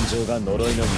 情が呪いの源になる。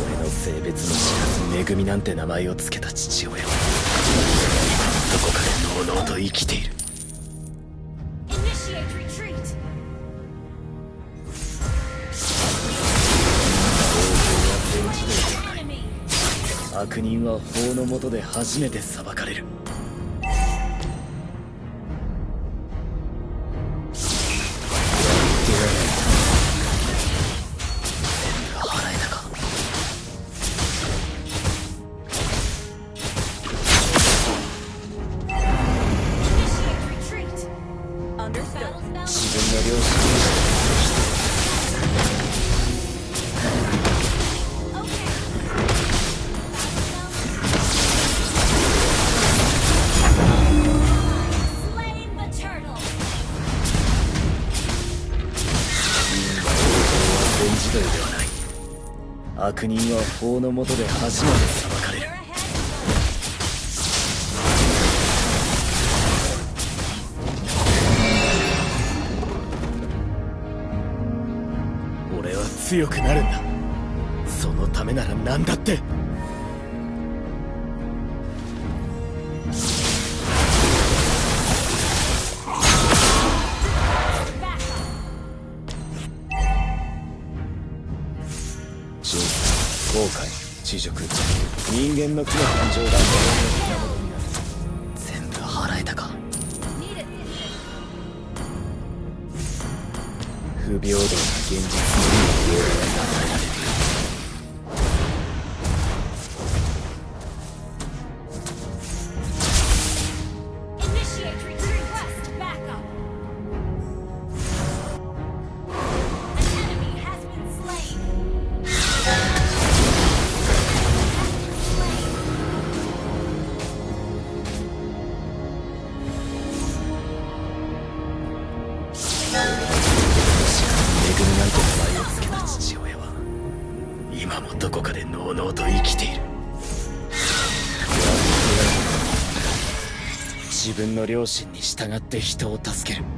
俺の性別も知らず「めぐみ」なんて名前を付けた父親は今どこかでのうのうと生きている。悪人は法の下で初めて裁かれる。払えたか。自分の両親にではない。悪人は法の下で初めて裁かれる。俺は強くなるんだ。そのためなら何だって。後悔、恥辱、人間の負の感情が呪いの源になる。全部払えたか。不平等な現実の意味を与えられる。今もどこかでのうのうと生きている。自分の良心に従って人を助ける。払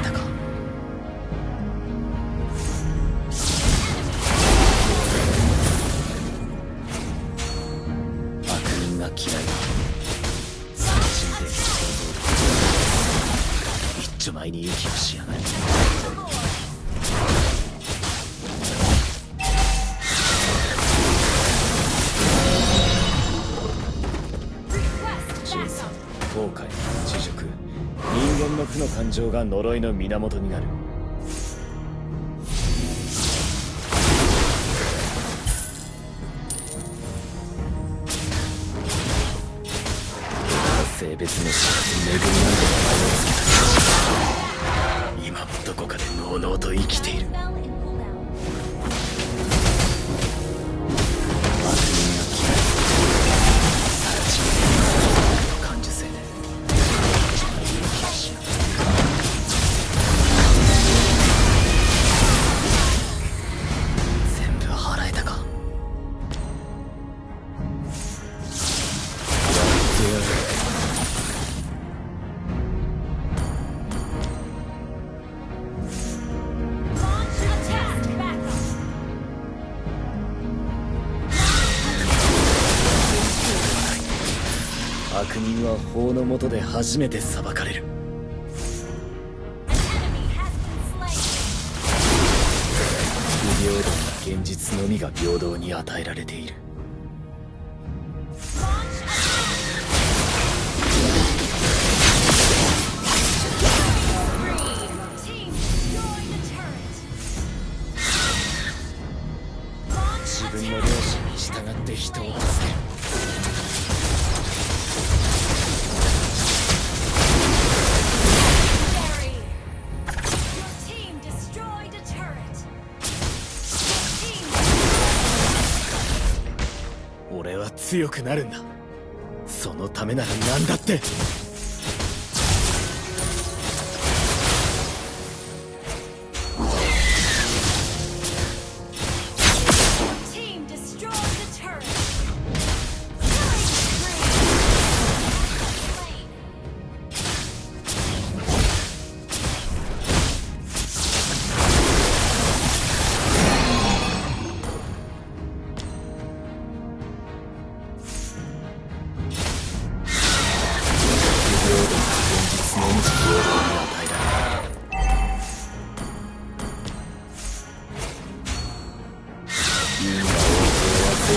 えたか。悪人が嫌いだ。一丁前に息をしやがる。人生、後悔、恥辱、人間の負の感情が呪いの源になる。性別も知らず「めぐみ」なんて名前を付けた。今もどこかでのうのうと生きている。悪人が嫌い。さらちの感受性で全部払えたか。やってやる。悪人は法の下で初めて裁かれる。不平等な現実のみが平等に与えられている。自分の良心に従って人を助ける。俺は強くなるんだ。そのためなら何だって。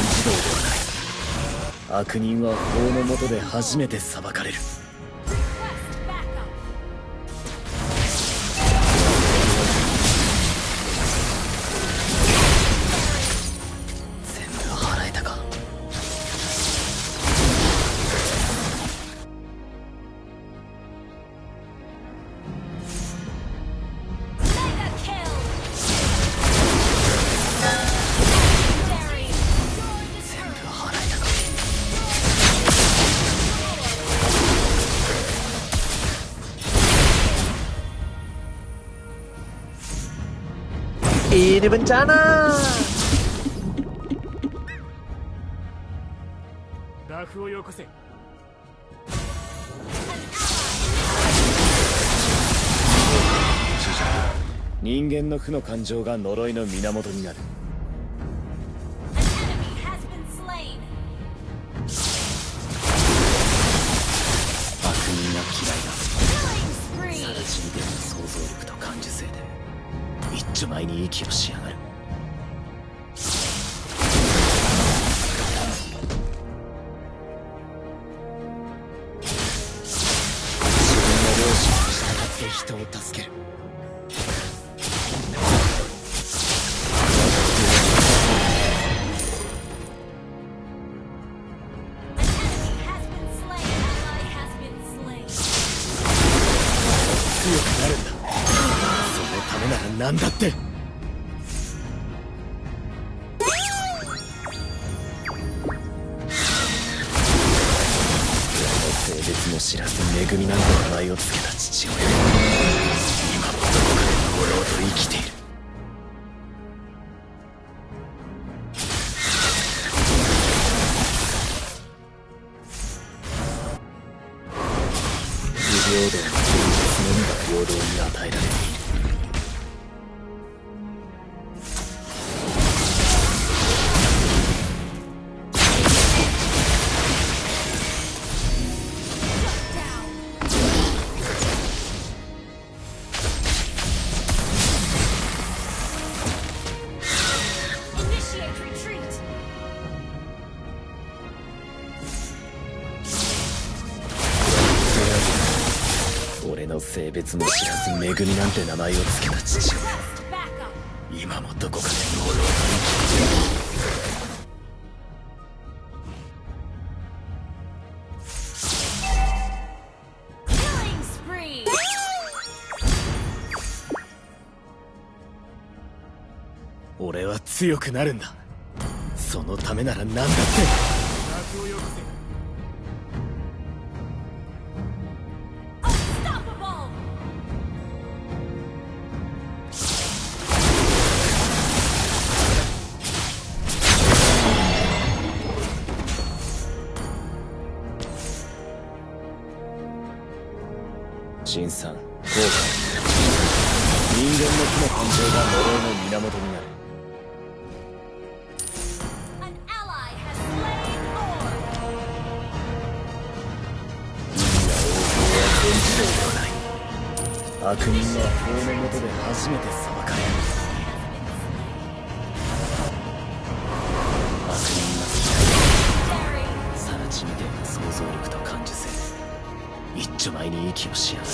自動ではない。悪人は法の下で初めて裁かれる。全部払えたか。Ini bencana. ラフをよこせ。人間の負の感情が呪いの源になる。悪人が嫌いだ。直ちに出る想像力と感受性で一丁前に息をしやがる。自分の良心に従って人を助ける。強くなるんだ。そのためなら何だって。性別も知らず恵みなんて名前を付けた父親、今もどこかで朦朧と生きている。不平等な現実のみが平等に与えられている。俺の性別も知らず恵みなんて名前を付けた父親、今もどこかで朦朧と生きている。俺は強くなるんだ。そのためなら何だって。ラフをよこせ。陳さん、後悔。人間の負の感情が呪いの源になる。自動ではない。悪人は法の下で初めて裁かれる。悪人が嫌いだ。更地みてえな想像力と感受性で一丁前に息をしやがる。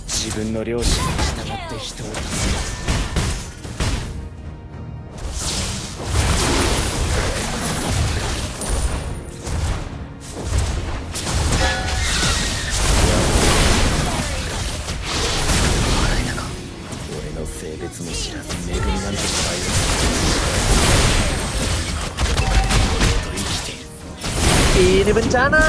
自分の良心に従って人を助ける。性別も知らず恵みなんて名前を付けた今はどこかで堂々と生きている。Ini bencana.